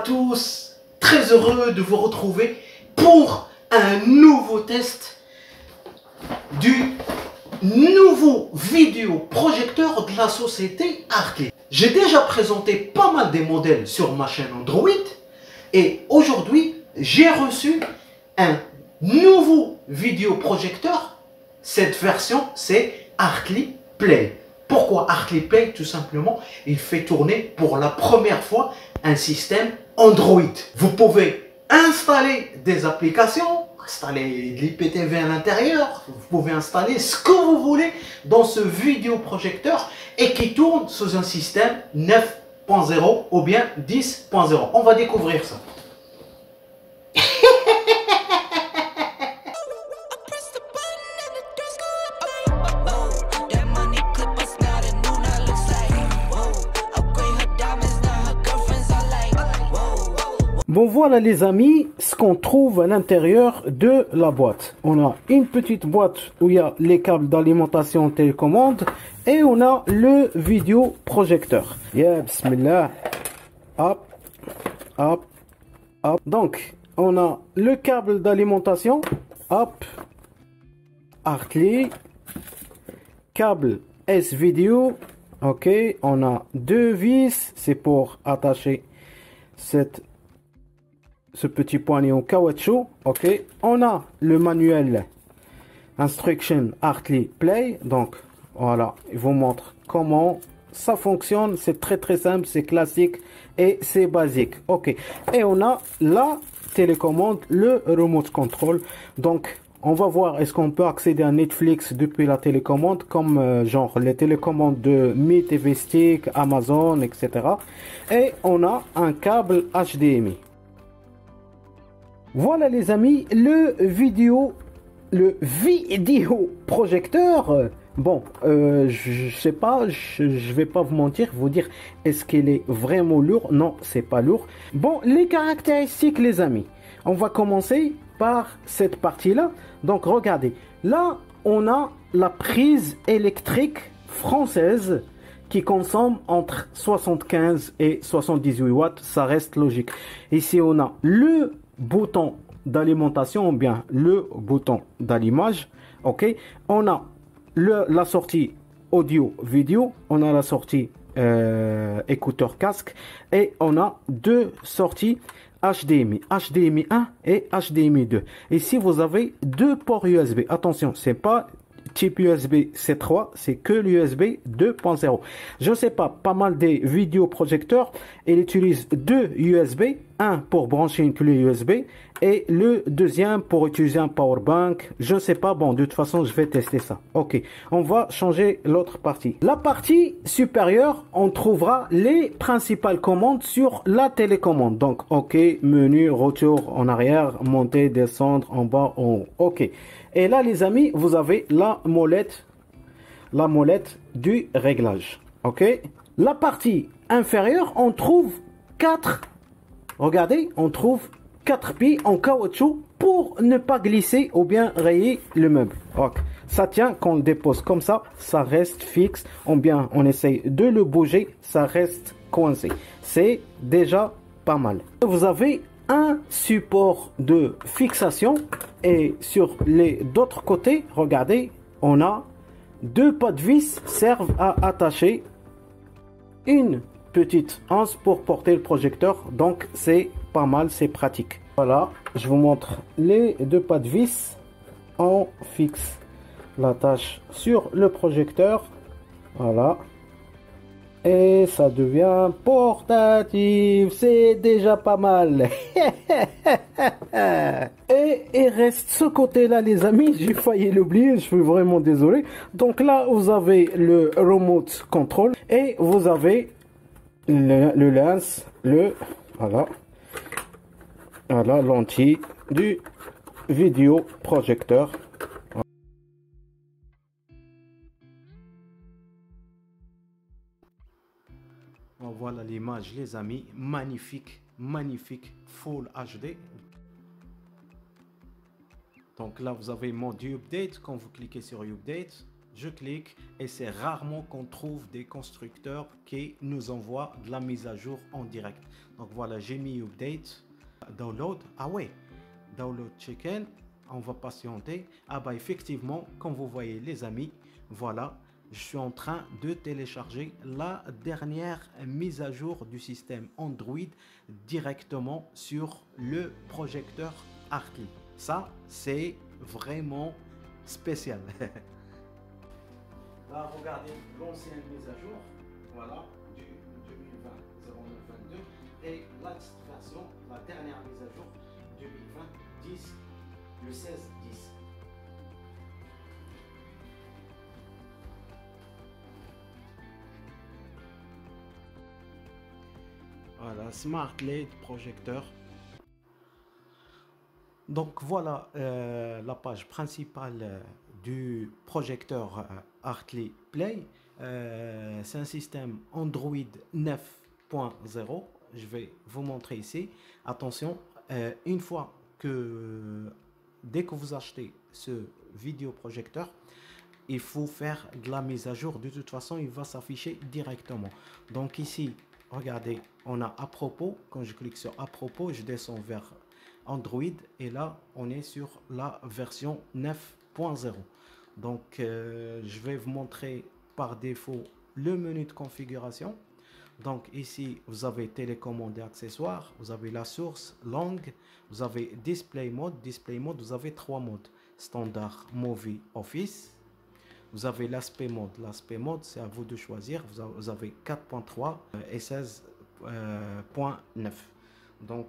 tous, très heureux de vous retrouver pour un nouveau test du nouveau vidéoprojecteur de la société Hartley. J'ai déjà présenté pas mal des modèles sur ma chaîne Android et aujourd'hui j'ai reçu un nouveau vidéoprojecteur. Cette version c'est Hartley Play. Pourquoi Hartley Play? Tout simplement, il fait tourner pour la première fois un système Android. Vous pouvez installer des applications, installer de l'IPTV à l'intérieur, vous pouvez installer ce que vous voulez dans ce vidéoprojecteur et qui tourne sous un système 9.0 ou bien 10.0. On va découvrir ça. Bon voilà les amis, ce qu'on trouve à l'intérieur de la boîte. On a une petite boîte où il y a les câbles d'alimentation télécommande et on a le vidéoprojecteur. Yeah, bismillah. Hop, hop, hop. Donc, on a le câble d'alimentation. Hop. Hartley. Câble S-Video. Ok, on a deux vis. C'est pour attacher ce petit poignet en caoutchouc. Ok, on a le manuel instruction Hartley Play. Donc voilà, il vous montre comment ça fonctionne. C'est très simple, c'est classique et c'est basique. Ok, et on a la télécommande, le remote control. Donc on va voir est-ce qu'on peut accéder à Netflix depuis la télécommande, comme genre les télécommandes de Mi TV Stick, Amazon, etc. Et on a un câble HDMI. Voilà les amis, le vidéoprojecteur. Bon, je sais pas, je vais pas vous mentir, vous dire est-ce qu'il est vraiment lourd? Non, c'est pas lourd. Bon, les caractéristiques les amis, on va commencer par cette partie-là. Donc regardez, là on a la prise électrique française qui consomme entre 75 et 78 watts, ça reste logique. Ici on a le bouton d'alimentation ou bien le bouton d'allumage. Ok, on a la sortie audio vidéo, on a la sortie écouteur casque et on a deux sorties HDMI, HDMI 1 et HDMI 2. Ici vous avez deux ports USB. Attention, c'est pas type USB C3, c'est que l'USB 2.0. Je sais pas mal des vidéoprojecteurs, ils utilisent deux USB, un pour brancher une clé USB et le deuxième pour utiliser un power bank. Je sais pas, bon de toute façon je vais tester ça. Ok, on va changer l'autre partie. La partie supérieure, on trouvera les principales commandes sur la télécommande. Donc ok, menu, retour en arrière, monter, descendre, en bas, en haut. Ok. Et là les amis, vous avez la molette du réglage. Ok. La partie inférieure, on trouve regardez, on trouve 4 pieds en caoutchouc pour ne pas glisser ou bien rayer le meuble. Ok. Ça tient quand on le dépose comme ça, ça reste fixe. Ou bien on essaye de le bouger, ça reste coincé. C'est déjà pas mal. Vous avez un support de fixation et sur les d'autres côtés, regardez, on a deux pas de vis servent à attacher une petite anse pour porter le projecteur. Donc c'est pas mal, c'est pratique. Voilà, je vous montre les deux pas de vis. On fixe l'attache sur le projecteur. Voilà. Et ça devient portatif, c'est déjà pas mal. Et il reste ce côté-là les amis, j'ai failli l'oublier, je suis vraiment désolé. Donc là vous avez le remote control et vous avez le lens, voilà, l'anti du vidéoprojecteur. Voilà l'image les amis, magnifique, Full HD. Donc là vous avez mode update, quand vous cliquez sur update, Je clique et c'est rarement qu'on trouve des constructeurs qui nous envoient de la mise à jour en direct. Donc voilà, j'ai mis update, download. Ah ouais, download chicken. On va patienter. Ah bah effectivement, comme vous voyez les amis, voilà, je suis en train de télécharger la dernière mise à jour du système Android directement sur le projecteur Artly. Ça, c'est vraiment spécial. Là, regardez l'ancienne mise à jour, voilà, du 2020-09-22 et la version, la dernière mise à jour 2020-10, le 16-10. Voilà, Smart LED projecteur. Donc voilà la page principale du projecteur Artly Play. C'est un système Android 9.0. Je vais vous montrer ici. Attention, une fois que dès que vous achetez ce vidéoprojecteur, il faut faire de la mise à jour. De toute façon, il va s'afficher directement. Donc ici, regardez, on a à propos. Quand je clique sur à propos, je descends vers Android et là on est sur la version 9.0. donc je vais vous montrer par défaut le menu de configuration. Donc ici vous avez télécommande et accessoires, vous avez la source, langue, vous avez display mode, vous avez trois modes: standard, movie, office. Vous avez l'aspect mode, c'est à vous de choisir. Vous avez 4.3 et 16.9. donc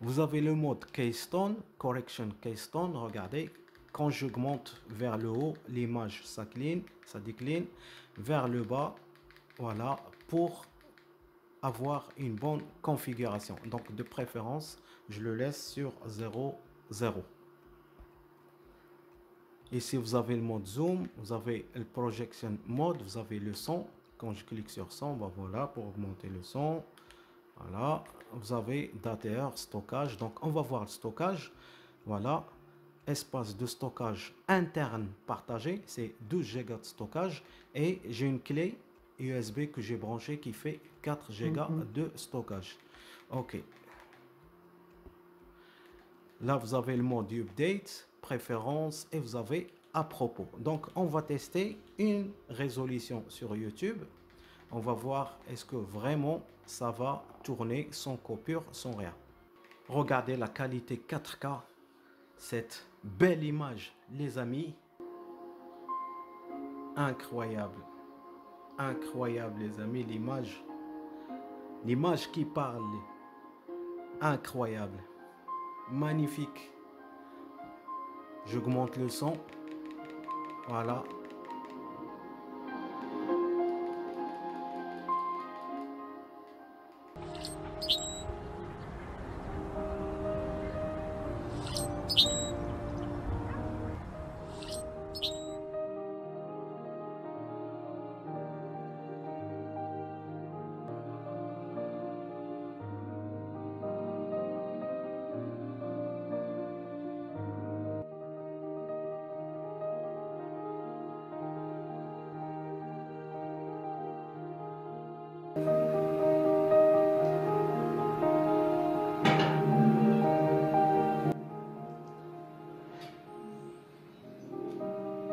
vous avez le mode Keystone, Correction Keystone. Regardez, quand j'augmente vers le haut, l'image ça décline, vers le bas, voilà, pour avoir une bonne configuration. Donc de préférence, je le laisse sur 0, 0. Ici, vous avez le mode zoom, vous avez le projection mode, vous avez le son. Quand je clique sur son, ben voilà, pour augmenter le son. Voilà, vous avez data, stockage. Donc, on va voir le stockage. Voilà, espace de stockage interne partagé, c'est 12 Go de stockage. Et j'ai une clé USB que j'ai branchée qui fait 4 Go de stockage. Ok. Là, vous avez le mode update, préférence et vous avez à propos. Donc, on va tester une résolution sur YouTube. On va voir est-ce que vraiment ça va tourner sans coupure, sans rien. Regardez la qualité 4K, cette belle image, les amis. Incroyable. Incroyable, les amis, l'image. L'image qui parle. Incroyable. Magnifique. J'augmente le son. Voilà.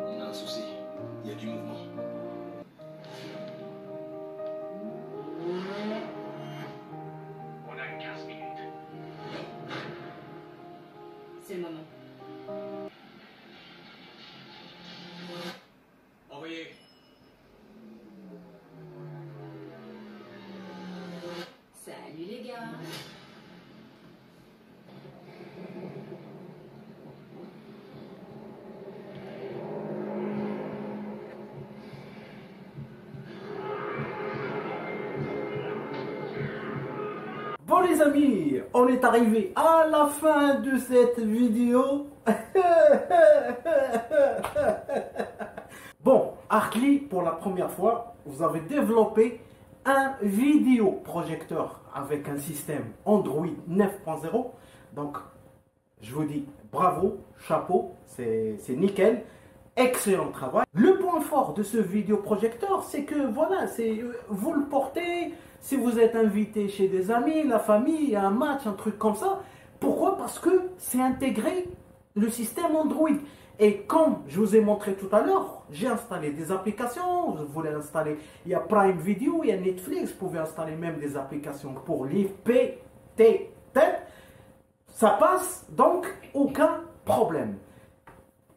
On a un souci, il y a du mouvement. On a 15 minutes. C'est le moment. Envoyez. Salut les gars. Bon les amis, on est arrivé à la fin de cette vidéo. Bon, Artly, pour la première fois, vous avez développé un vidéoprojecteur avec un système Android 9.0. Donc, je vous dis bravo, chapeau, c'est nickel. excellent travail. Le point fort de ce vidéoprojecteur, c'est que voilà, vous le portez si vous êtes invité chez des amis, la famille, un match, un truc comme ça. Pourquoi? Parce que c'est intégré le système Android. Et comme je vous ai montré tout à l'heure, j'ai installé des applications. Je voulais installer, il y a Prime Video, il y a Netflix. Vous pouvez installer même des applications pour lire PTT. Ça passe, donc aucun problème.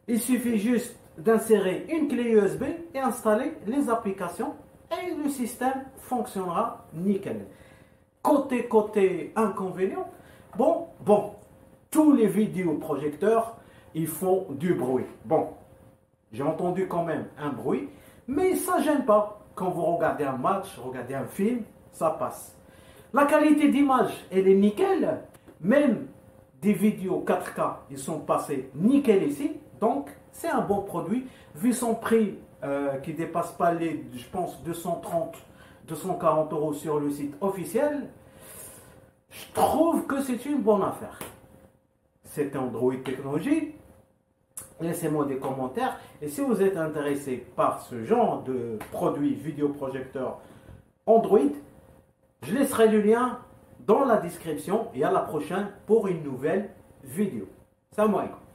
Il suffit juste d'insérer une clé USB et installer les applications et le système fonctionnera nickel. Côté inconvénient, bon, tous les vidéoprojecteurs, ils font du bruit. Bon, j'ai entendu quand même un bruit, mais ça gêne pas. Quand vous regardez un match, regardez un film, ça passe. La qualité d'image, elle est nickel. Même des vidéos 4K, ils sont passés nickel ici. Donc, c'est un bon produit. Vu son prix qui ne dépasse pas les, je pense, 230, 240 € sur le site officiel, je trouve que c'est une bonne affaire. C'est Android Technologie. Laissez-moi des commentaires. Et si vous êtes intéressé par ce genre de produit vidéoprojecteur Android, je laisserai le lien dans la description. Et à la prochaine pour une nouvelle vidéo. Salam alaikum.